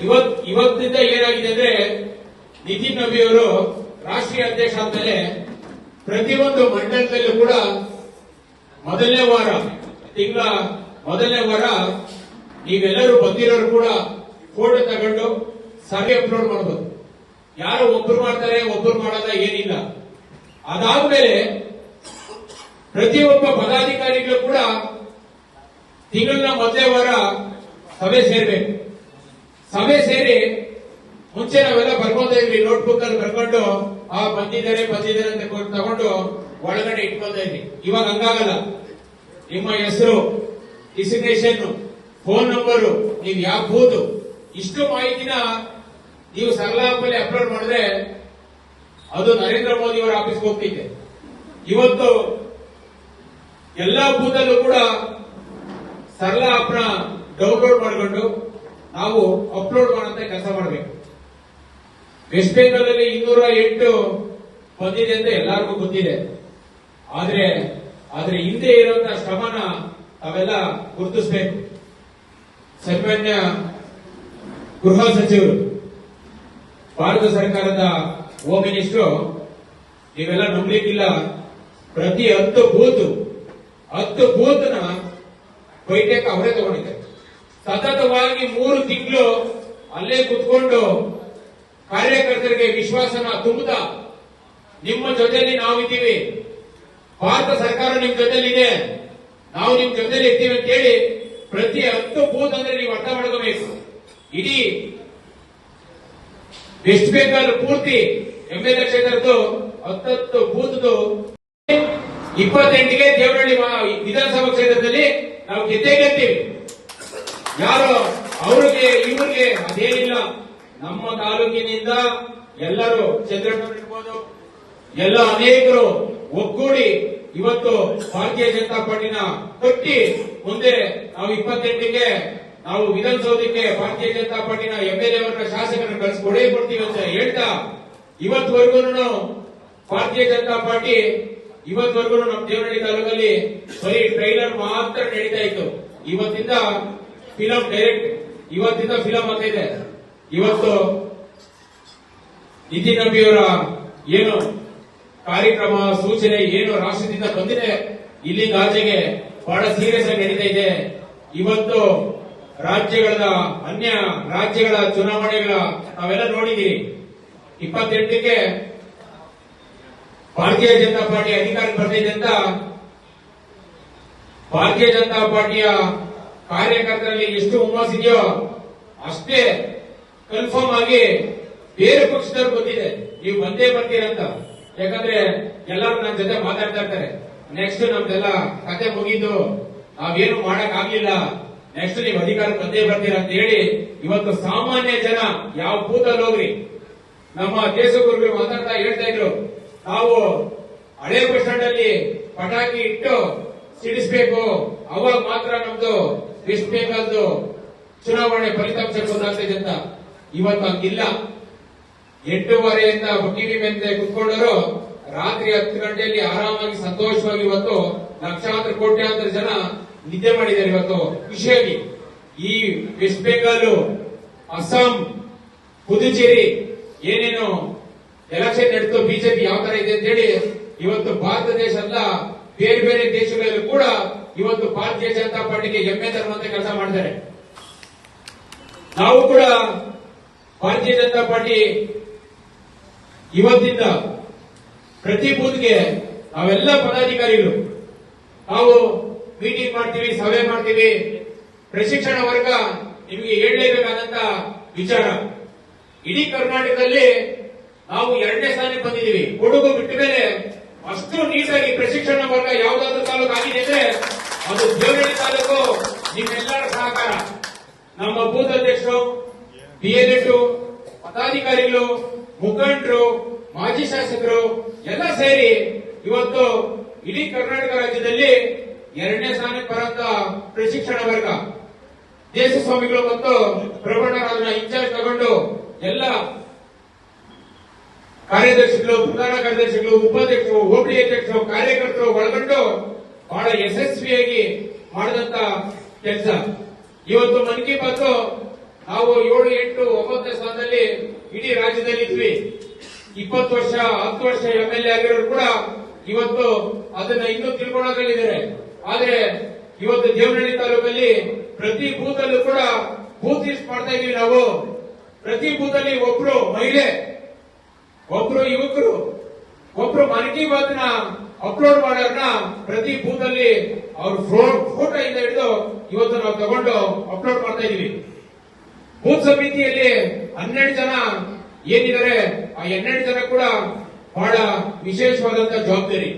ಇವತ್ತಿಂದ ಏನಾಗಿದೆ ಅಂದ್ರೆ ನಿತಿನ್ ನಬಿ ಅವರು ರಾಷ್ಟ್ರೀಯ ಅಧ್ಯಕ್ಷ ಆದ್ಮೇಲೆ ಪ್ರತಿಯೊಂದು ಮಂಡಲದಲ್ಲೂ ಕೂಡ ಮೊದಲನೇ ವಾರ ತಿಂಗಳ ಮೊದಲನೇ ವಾರ ನೀವೆಲ್ಲರೂ ಬಂದಿರೋರು ಕೂಡ ಫೋಟೋ ತಗೊಂಡು ಸರ್ವೆ ಅಪ್ಲೋಡ್ ಮಾಡಬಹುದು. ಯಾರು ಒಬ್ರು ಮಾಡ್ತಾರೆ ಒಬ್ರು ಮಾಡಲ್ಲ ಏನಿಲ್ಲ. ಅದಾದ್ಮೇಲೆ ಪ್ರತಿಯೊಬ್ಬ ಪದಾಧಿಕಾರಿಗಳು ಕೂಡ ತಿಂಗಳ ಮೊದಲನೇ ವಾರ ಸಭೆ ಸೇರ್ಬೇಕು. ಸಭೆ ಸೇರಿ ಮುಂಚೆ ನಾವೆಲ್ಲ ಬರ್ಕೊಂತ ಇದ್ವಿ, ನೋಟ್ಬುಕ್ ಅಲ್ಲಿ ಬರ್ಕೊಂಡು ಬಂದಿದ್ದಾರೆ ಅಂತ ತಗೊಂಡು ಒಳಗಡೆ ಇಟ್ಕೊತಾ ಇದ್ವಿ. ಇವಾಗ ಹಂಗಾಗಲ್ಲ. ನಿಮ್ಮ ಹೆಸರು, ಡಿಸಿಗ್ನೇಷನ್, ಫೋನ್ ನಂಬರು, ನೀವು ಯಾವ ಬೂತ್, ಇಷ್ಟು ಮಾಹಿತಿನ ನೀವು ಸರಳ ಆಪಲ್ಲಿ ಅಪ್ಲೋಡ್ ಮಾಡಿದ್ರೆ ಅದು ನರೇಂದ್ರ ಮೋದಿ ಅವರ ಆಫೀಸ್ಗೆ ಹೋಗ್ತೈತೆ. ಇವತ್ತು ಎಲ್ಲಾ ಬೂತ್ ಅಲ್ಲೂ ಕೂಡ ಸರಳ ಆಪ್ನ ಡೌನ್ಲೋಡ್ ಮಾಡಿಕೊಂಡು ನಾವು ಅಪ್ಲೋಡ್ ಮಾಡುವಂತ ಕೆಲಸ ಮಾಡಬೇಕು. ವೆಸ್ಟ್ ಬೆಂಗಾಲ್ ಅಲ್ಲಿ 208 ಬಂದಿದೆ ಅಂತ ಎಲ್ಲರಿಗೂ ಗೊತ್ತಿದೆ. ಆದ್ರೆ ಹಿಂದೆ ಇರುವಂತಹ ಶ್ರಮನ ತಾವೆಲ್ಲ ಗುರುತಿಸಬೇಕು. ಸನ್ಮಾನ್ಯ ಗೃಹ ಸಚಿವರು, ಭಾರತ ಸರ್ಕಾರದ ಹೋಮ್ ಮಿನಿಸ್ಟರ್, ನೀವೆಲ್ಲ ನಂಬಲಿಕ್ಕಿಲ್ಲ, ಪ್ರತಿ 10 ಬೂತ್ನ ಬೈಟೆಕ್ ಅವರೇ ತಗೊಂಡಿದ್ದಾರೆ. ಸತತವಾಗಿ 3 ತಿಂಗಳು ಅಲ್ಲೇ ಕುತ್ಕೊಂಡು ಕಾರ್ಯಕರ್ತರಿಗೆ ವಿಶ್ವಾಸನ ತುಂಬುತ್ತಾ ನಿಮ್ಮ ಜೊತೆಲಿ ನಾವಿದ್ದೀವಿ, ಭಾರತ ಸರ್ಕಾರ ನಿಮ್ ಜೊತೆಲಿದೆ, ನಾವು ನಿಮ್ ಜೊತೆಲಿ ಇರ್ತೀವಿ ಅಂತ ಹೇಳಿ ಪ್ರತಿ 10 ಬೂತ್ ಅಂದ್ರೆ ನೀವು ಅರ್ಥ ಮಾಡ್ಕೋಬೇಕು. ಇಡೀ ವೆಸ್ಟ್ ಬೆಂಗಾಲ್ ಪೂರ್ತಿ ಎಂಎಲ್ಎ ಕ್ಷೇತ್ರದ್ದು 10 ಬೂತ್ದು 28ಗೆ ದೇವನಹಳ್ಳಿ ವಿಧಾನಸಭಾ ಕ್ಷೇತ್ರದಲ್ಲಿ ನಾವು ಗೆದ್ತೀವಿ. ಯಾರು ಅವ್ರಿಗೆ ಇವ್ರಿಗೆ ಅದೇನಿಲ್ಲ. ನಮ್ಮ ತಾಲೂಕಿನಿಂದ ಎಲ್ಲರೂ ಚಂದ್ರಪ್ಪನವರು ಇರ್ಬೋದು, ಎಲ್ಲ ಅನೇಕರು ಒಗ್ಗೂಡಿ ಇವತ್ತು ಭಾರತೀಯ ಜನತಾ ಪಾರ್ಟಿನ ಕಟ್ಟಿ ಮುಂದೆ ನಾವು 28ಗೆ ನಾವು ವಿಧಾನಸೌಧಕ್ಕೆ ಭಾರತೀಯ ಜನತಾ ಪಾರ್ಟಿನ ಎಂಎಲ್ಎ ಅವರ ಶಾಸಕರನ್ನು ಕಳಿಸ್ಕೊಡೇ ಕೊಡ್ತೀವಿ ಅಂತ ಹೇಳ್ತಾ ಇವತ್ತುವರೆಗೂ ಭಾರತೀಯ ಜನತಾ ಪಾರ್ಟಿ ಇವತ್ತುವರೆಗೂ ನಮ್ಮ ದೇವನಹಳ್ಳಿ ತಾಲೂಕಲ್ಲಿ ಬರೀ ಟ್ರೈಲರ್ ಮಾತ್ರ ನಡೀತಾ ಇತ್ತು. ಇವತ್ತಿಂದ ಫಿಲಂ ಆಗ್ತಾ ಇದೆ. ಇವತ್ತು ನಿತಿನ್ ನಬಿ ಅವರ ಏನು ಕಾರ್ಯಕ್ರಮ ಸೂಚನೆ ಏನು ರಾಷ್ಟ್ರದಿಂದ ಬಂದಿದೆ, ಇಲ್ಲಿಂದ ಆಚೆಗೆ ಬಹಳ ಸೀರಿಯಸ್ ಆಗಿ ನಡೀತಾ ಇದೆ. ಇವತ್ತು ಅನ್ಯ ರಾಜ್ಯಗಳ ಚುನಾವಣೆಗಳ ನಾವೆಲ್ಲ ನೋಡಿದೀವಿ. 28ಕ್ಕೆ ಭಾರತೀಯ ಜನತಾ ಪಾರ್ಟಿ ಅಧಿಕಾರಕ್ಕೆ ಬರ್ತಿದೆ ಅಂತ ಭಾರತೀಯ ಜನತಾ ಪಾರ್ಟಿಯ ಕಾರ್ಯಕರ್ತರಲ್ಲಿ ಎಷ್ಟು ಹುಮ್ಮಸ್ಸಿದೆಯೋ ಅಷ್ಟೇ ಕನ್ಫರ್ಮ್ ಆಗಿ ಬೇರೆ ಪಕ್ಷದವ್ರು ಗೊತ್ತಿದೆ ನೀವು ಬಂದೇ ಬರ್ತೀರಂತ. ಯಾಕಂದ್ರೆ ಎಲ್ಲರೂ ನನ್ನ ಜೊತೆ ಮಾತಾಡ್ತಾ ಇರ್ತಾರೆ, ನೆಕ್ಸ್ಟ್ ನಮ್ದೆಲ್ಲ ಕತೆ ಮುಗಿದು ನಾವೇನು ಮಾಡಕ್ ಆಗ್ಲಿಲ್ಲ, ನೆಕ್ಸ್ಟ್ ನೀವು ಅಧಿಕಾರಕ್ಕೆ ಬಂದೇ ಬರ್ತೀರಾ ಅಂತ ಹೇಳಿ ಇವತ್ತು ಸಾಮಾನ್ಯ ಜನ ಯಾವ ಬೂತಲ್ಲಿ ಹೋಗ್ರಿ, ನಮ್ಮ ದೇಶಗುರುಗಳು ಮಾತಾಡ್ತಾ ಹೇಳ್ತಾ ಇದ್ರು, ನಾವು ಹಳೆ ಬಸ್ ಸ್ಟ್ಯಾಂಡ್ ಅಲ್ಲಿ ಪಟಾಕಿ ಇಟ್ಟು ಸಿಡಿಸಬೇಕು, ಅವಾಗ ಮಾತ್ರ ನಮ್ದು ವೆಸ್ಟ್ ಬೆಂಗಾಲ್ದು ಚುನಾವಣೆ ಫಲಿತಾಂಶ ಗೊತ್ತಾಗ್ತದೆ ಅಂತ. ಇವತ್ತು ಹಂಗಿಲ್ಲ. 8:30 ಟಿವಿ ಮೇಲೆ ಕುತ್ಕೊಂಡವರು ರಾತ್ರಿ 10 ಗಂಟೆಯಲ್ಲಿ ಆರಾಮಾಗಿ ಸಂತೋಷವಾಗಿ ಇವತ್ತು ಲಕ್ಷಾಂತರ ಕೋಟ್ಯಾಂತರ ಜನ ನಿದ್ದೆ ಮಾಡಿದ್ದಾರೆ. ಇವತ್ತು ಖುಷಿಯಾಗಿ ಈ ವೆಸ್ಟ್ ಬೆಂಗಾಲ್, ಅಸ್ಸಾಂ, ಪುದುಚೇರಿ ಏನೇನು ಎಲೆಕ್ಷನ್ ನಡೆದು ಬಿಜೆಪಿ ಯಾವ ತರ ಇದೆ ಅಂತ ಹೇಳಿ ಇವತ್ತು ಭಾರತ ದೇಶ ಅಲ್ಲ ಬೇರೆ ಬೇರೆ ದೇಶಗಳಲ್ಲೂ ಕೂಡ ಇವತ್ತು ಭಾರತೀಯ ಜನತಾ ಪಾರ್ಟಿಗೆ ಹೆಮ್ಮೆ ತರುವಂತ ಕೆಲಸ ಮಾಡಿದ್ದಾರೆ. ನಾವು ಕೂಡ ಭಾರತೀಯ ಜನತಾ ಪಾರ್ಟಿ ಇವತ್ತಿಂದ ಪ್ರತಿ ಬೂತ್ಗೆ ನಾವೆಲ್ಲ ಪದಾಧಿಕಾರಿಗಳು ನಾವು ಮೀಟಿಂಗ್ ಮಾಡ್ತೀವಿ, ಸಭೆ ಮಾಡ್ತೀವಿ. ಪ್ರಶಿಕ್ಷಣ ವರ್ಗ ನಿಮಗೆ ಹೇಳಲೇಬೇಕಾದಂತ ವಿಚಾರ. ಇಡೀ ಕರ್ನಾಟಕದಲ್ಲಿ ನಾವು 2ನೇ ಸ್ಥಾನಕ್ಕೆ ಬಂದಿದ್ದೀವಿ. ಕೊಡಗು ಬಿಟ್ಟ ಮೇಲೆ ಅಷ್ಟು ನೀಟಾಗಿ ಪ್ರಶಿಕ್ಷಣ ವರ್ಗ ಯಾವ್ದಾದ್ರು ತಾಲೂಕು ಆಗಿದೆ ಅಂದ್ರೆ ಅದು ದೇವನಹಳ್ಳಿ ತಾಲೂಕು. ನಿಮ್ಮೆಲ್ಲರ ಸಹಕಾರ, ನಮ್ಮ ಬೂತ್ ಅಧ್ಯಕ್ಷರು, ಬಿಎಲ್ಎ ಪದಾಧಿಕಾರಿಗಳು, ಮುಖಂಡರು, ಮಾಜಿ ಶಾಸಕರು ಎಲ್ಲ ಸೇರಿ ಇವತ್ತು ಇಡೀ ಕರ್ನಾಟಕ ರಾಜ್ಯದಲ್ಲಿ 2ನೇ ಸ್ಥಾನಕ್ಕೆ ಬರುವಂತ ಪ್ರಶಿಕ್ಷಣ ವರ್ಗ ದೇಶಸ್ವಾಮಿಗಳು ಮತ್ತು ಪ್ರಬಂಧರಾಜನ ಇನ್ಚಾರ್ಜ್ ತಗೊಂಡು ಎಲ್ಲ ಕಾರ್ಯದರ್ಶಿಗಳು, ಪ್ರಧಾನ ಕಾರ್ಯದರ್ಶಿಗಳು, ಉಪಾಧ್ಯಕ್ಷರು, ಹೋಬಳಿ ಅಧ್ಯಕ್ಷರು, ಕಾರ್ಯಕರ್ತರು ಒಳಗೊಂಡು ಬಹಳ ಯಶಸ್ವಿಯಾಗಿ ಮಾಡಿದಂತ ಕೆಲಸ. ಇವತ್ತು ಮನ್ ಕಿ ಬಾತ್ ನಾವು 7, 8, 9ನೇ ಸ್ಥಾನದಲ್ಲಿ ಇಡೀ ರಾಜ್ಯದಲ್ಲಿ ಇದ್ವಿ. 20 ವರ್ಷ 10 ವರ್ಷ MLA ಆಗಿರೋರು ಕೂಡ ಇವತ್ತು ಅದನ್ನ ಇನ್ನೂ ತಿಳ್ಕೊಳ್ಳೋದ್ರಲ್ಲಿದ್ದಾರೆ. ಆದ್ರೆ ಇವತ್ತು ದೇವನಹಳ್ಳಿ ತಾಲೂಕಲ್ಲಿ ಪ್ರತಿ ಬೂತ್ ಅಲ್ಲೂ ಕೂಡ ಬೂತ್ ಲಿಸ್ಟ್ ಮಾಡ್ತಾ ಇದೀವಿ ನಾವು. ಪ್ರತಿ ಬೂತ್ ಅಲ್ಲಿ ಒಬ್ರು ಮಹಿಳೆ, ಒಬ್ರು ಯುವಕರು, ಒಬ್ರು ಮನ್ ಕಿ ಬಾತ್ ನ ಅಪ್ಲೋಡ್ ಮಾಡೋರ್ನ ಪ್ರತಿ ಬೂತ್ ಅಲ್ಲಿ ಅವ್ರ ಫೋಟೋ ಇಂದ ಹಿಡಿದು ಇವತ್ತು ನಾವು ತಗೊಂಡು ಅಪ್ಲೋಡ್ ಮಾಡ್ತಾ ಇದೀವಿ. ಬೂತ್ ಸಮಿತಿಯಲ್ಲಿ 12 ಜನ ಏನಿದ್ದಾರೆ, ಆ 12 ಜನ ಕೂಡ ಬಹಳ ವಿಶೇಷವಾದಂತಹ ಜವಾಬ್ದಾರಿ.